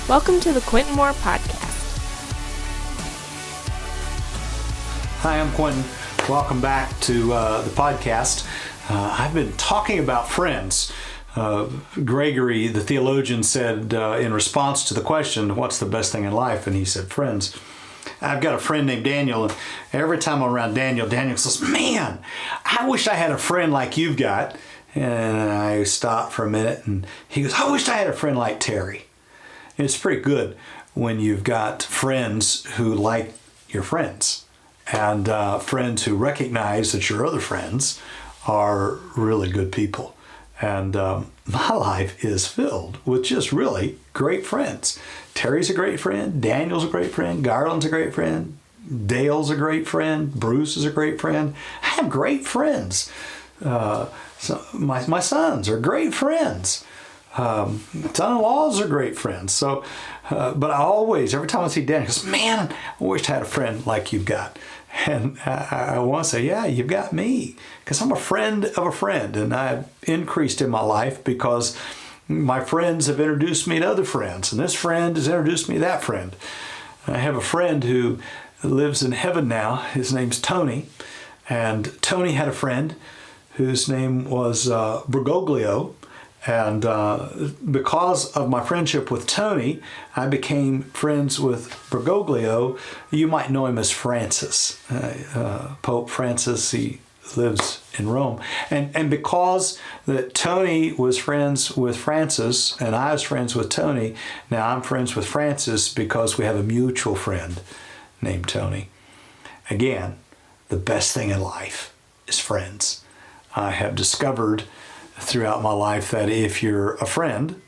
Welcome to the Quintin Moore Podcast. Hi, I'm Quintin. Welcome back to the podcast. I've been talking about friends. Gregory, the theologian, said in response to the question, what's the best thing in life? And he said, friends. I've got a friend named Daniel, and every time I'm around Daniel says, man, I wish I had a friend like you've got. And I stop for a minute, and he goes, I wish I had a friend like Terry. And it's pretty good when you've got friends who like your friends, and friends who recognize that your other friends are really good people. And my life is filled with just really great friends. Terry's a great friend. Daniel's a great friend. Garland's a great friend. Dale's a great friend. Bruce is a great friend. I have great friends. So my sons are great friends. Son-in-laws are great friends. So, but I always, every time I see Daniel, goes, man, I wish I had a friend like you've got. And I want to say, yeah, you've got me, because I'm a friend of a friend, and I've increased in my life because my friends have introduced me to other friends, and this friend has introduced me to that friend. I have a friend who lives in heaven now. His name's Tony, and Tony had a friend whose name was Bergoglio. And because of my friendship with Tony, I became friends with Bergoglio. You might know him as Francis, Pope Francis. He lives in Rome. And because that Tony was friends with Francis and I was friends with Tony, now I'm friends with Francis because we have a mutual friend named Tony. Again, the best thing in life is friends. I have discovered throughout my life that if you're a friend,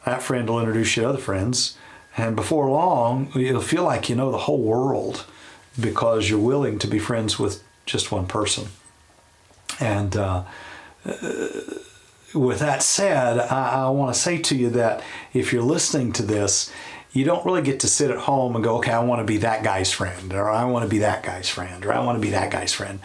that friend will introduce you to other friends, and before long you'll feel like you know the whole world because you're willing to be friends with just one person. And with that said, I want to say to you that if you're listening to this, you don't really get to sit at home and go, okay, I want to be that guy's friend, or I want to be that guy's friend, or I want to be that guy's friend.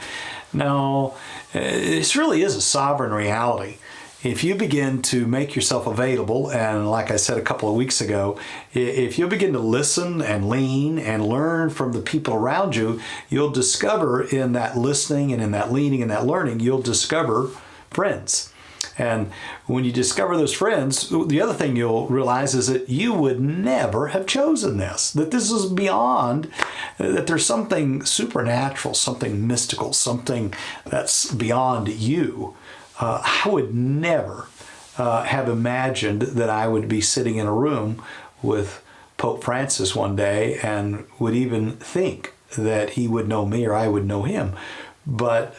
No, this really is a sovereign reality. If you begin to make yourself available, and like I said a couple of weeks ago, if you begin to listen and lean and learn from the people around you, you'll discover in that listening and in that leaning and that learning, you'll discover friends. And when you discover those friends, the other thing you'll realize is that you would never have chosen this, that this is beyond, that there's something supernatural, something mystical, something that's beyond you. I would never have imagined that I would be sitting in a room with Pope Francis one day and would even think that he would know me or I would know him. But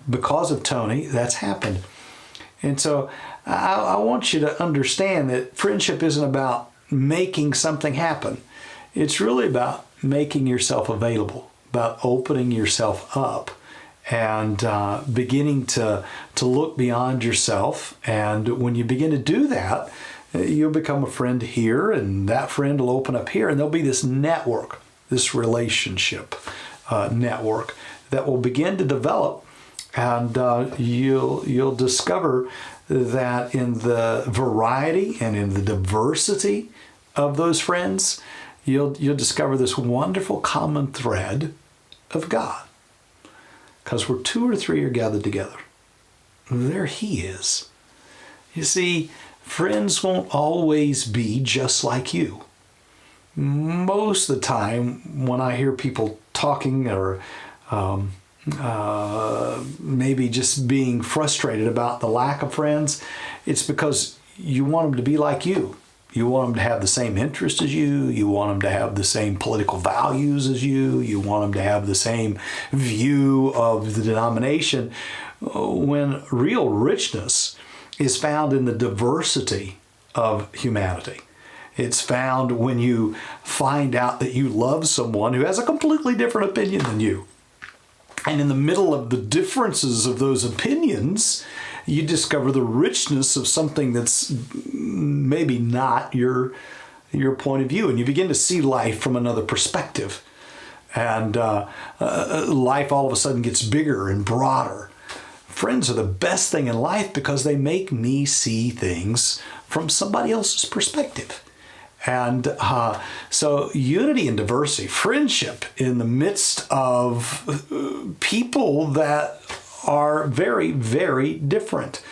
because of Tony, that's happened. And so I want you to understand that friendship isn't about making something happen. It's really about making yourself available, about opening yourself up and beginning to look beyond yourself. And when you begin to do that, you'll become a friend here, and that friend will open up here, and there'll be this network, this relationship network that will begin to develop. And you'll discover that in the variety and in the diversity of those friends, you'll discover this wonderful common thread of God. Because where two or three are gathered together, there He is. You see, friends won't always be just like you. Most of the time, when I hear people talking or maybe just being frustrated about the lack of friends, it's because you want them to be like you. You want them to have the same interests as you. You want them to have the same political values as you. You want them to have the same view of the denomination. When real richness is found in the diversity of humanity. It's found when you find out that you love someone who has a completely different opinion than you. And in the middle of the differences of those opinions, you discover the richness of something that's maybe not your point of view. And you begin to see life from another perspective. And life all of a sudden gets bigger and broader. Friends are the best thing in life because they make me see things from somebody else's perspective. And so unity and diversity, friendship in the midst of people that are very, very different.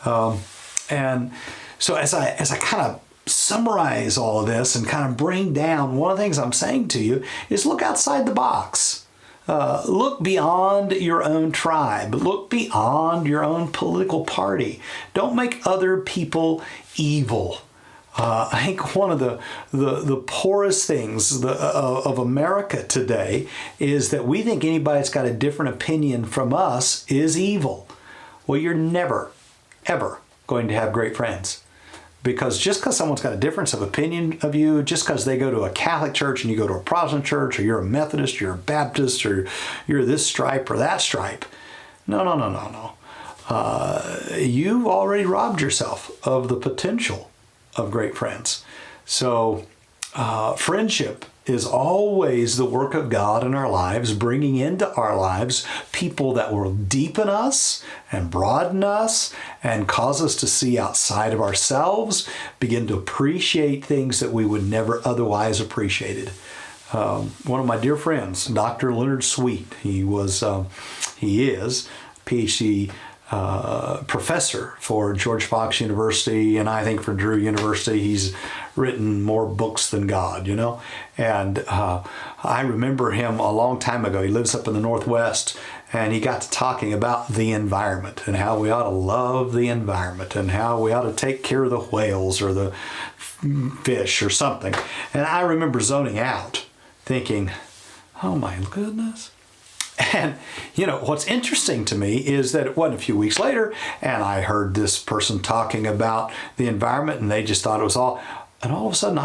And so as I kind of summarize all of this and kind of bring down, one of the things I'm saying to you is look outside the box. Look beyond your own tribe. Look beyond your own political party. Don't make other people evil. I think one of the poorest things of America today is that we think anybody that's got a different opinion from us is evil. Well, you're never, ever going to have great friends. Because just because someone's got a difference of opinion of you, just because they go to a Catholic church and you go to a Protestant church, or you're a Methodist, you're a Baptist, or you're this stripe or that stripe. No. You've already robbed yourself of the potential of great friends. So friendship is always the work of God in our lives, bringing into our lives people that will deepen us and broaden us and cause us to see outside of ourselves, begin to appreciate things that we would never otherwise appreciated. One of my dear friends, Dr. Leonard Sweet, he is PhD professor for George Fox University, and I think for Drew University. He's written more books than God, And I remember him a long time ago. He lives up in the Northwest, and he got to talking about the environment and how we ought to love the environment and how we ought to take care of the whales or the fish or something. And I remember zoning out, thinking, oh my goodness. And, what's interesting to me is that it wasn't a few weeks later, and I heard this person talking about the environment, and they just thought it was all, and all of a sudden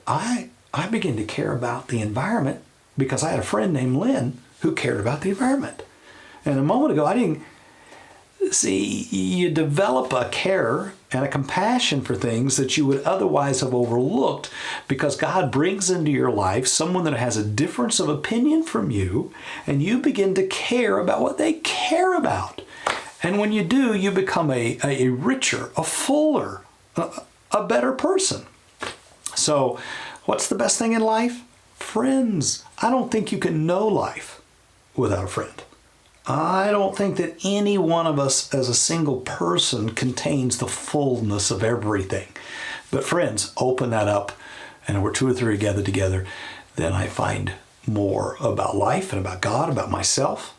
I began to care about the environment because I had a friend named Lynn who cared about the environment. And a moment ago, I didn't see, you develop a care and a compassion for things that you would otherwise have overlooked because God brings into your life someone that has a difference of opinion from you, and you begin to care about what they care about. And when you do, you become a richer, a fuller, a better person. So what's the best thing in life? Friends. I don't think you can know life without a friend. I don't think that any one of us as a single person contains the fullness of everything. But friends, open that up, and we're two or three gathered together, then I find more about life and about God, about myself.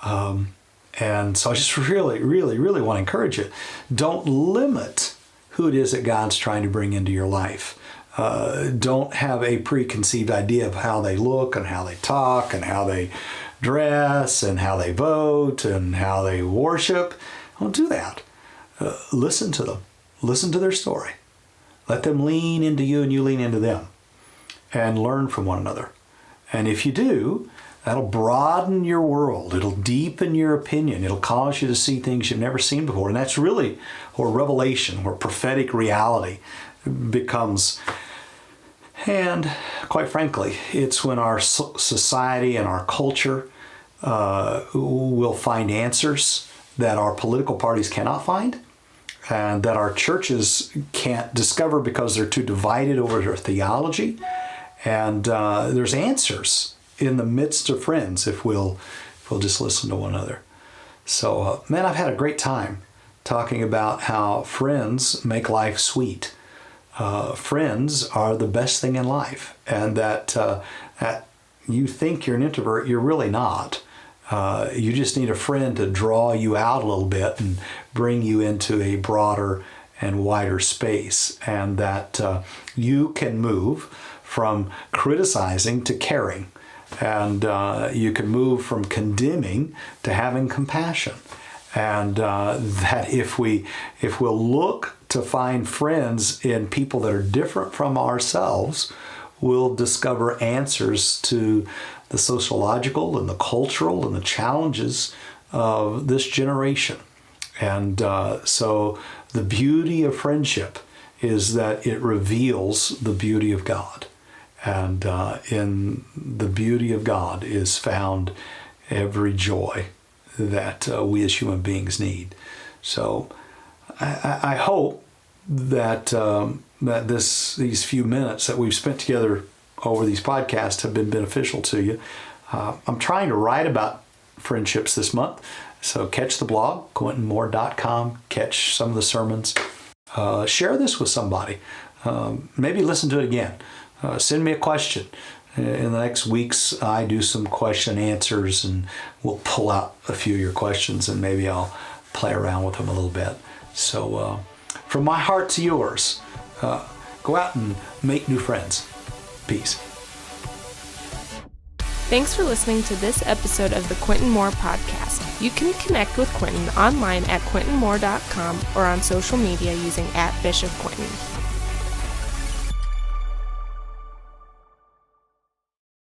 And so I just really, really, really want to encourage you. Don't limit who it is that God's trying to bring into your life. Don't have a preconceived idea of how they look and how they talk and how they dress and how they vote and how they worship. Don't do that. Listen to them. Listen to their story. Let them lean into you and you lean into them, and learn from one another. And if you do, that'll broaden your world. It'll deepen your opinion. It'll cause you to see things you've never seen before. And that's really where revelation, where prophetic reality becomes. And quite frankly, it's when our society and our culture will find answers that our political parties cannot find, and that our churches can't discover because they're too divided over their theology. And there's answers in the midst of friends if we'll just listen to one another. So, man, I've had a great time talking about how friends make life sweet. Friends are the best thing in life, and that you think you're an introvert, you're really not. You just need a friend to draw you out a little bit and bring you into a broader and wider space, and that you can move from criticizing to caring, and you can move from condemning to having compassion, and that if we'll look to find friends in people that are different from ourselves, we'll discover answers to the sociological and the cultural and the challenges of this generation. And so the beauty of friendship is that it reveals the beauty of God. And in the beauty of God is found every joy that we as human beings need. So I hope that that these few minutes that we've spent together over these podcasts have been beneficial to you. I'm trying to write about friendships this month. So catch the blog, QuintinMoore.com, catch some of the sermons. Share this with somebody. Maybe listen to it again. Send me a question. In the next weeks, I do some question answers, and we'll pull out a few of your questions, and maybe I'll play around with them a little bit. So from my heart to yours, go out and make new friends. Peace. Thanks for listening to this episode of the Quintin Moore Podcast. You can connect with Quintin online at QuintinMoore.com or on social media using @BishopQuintin.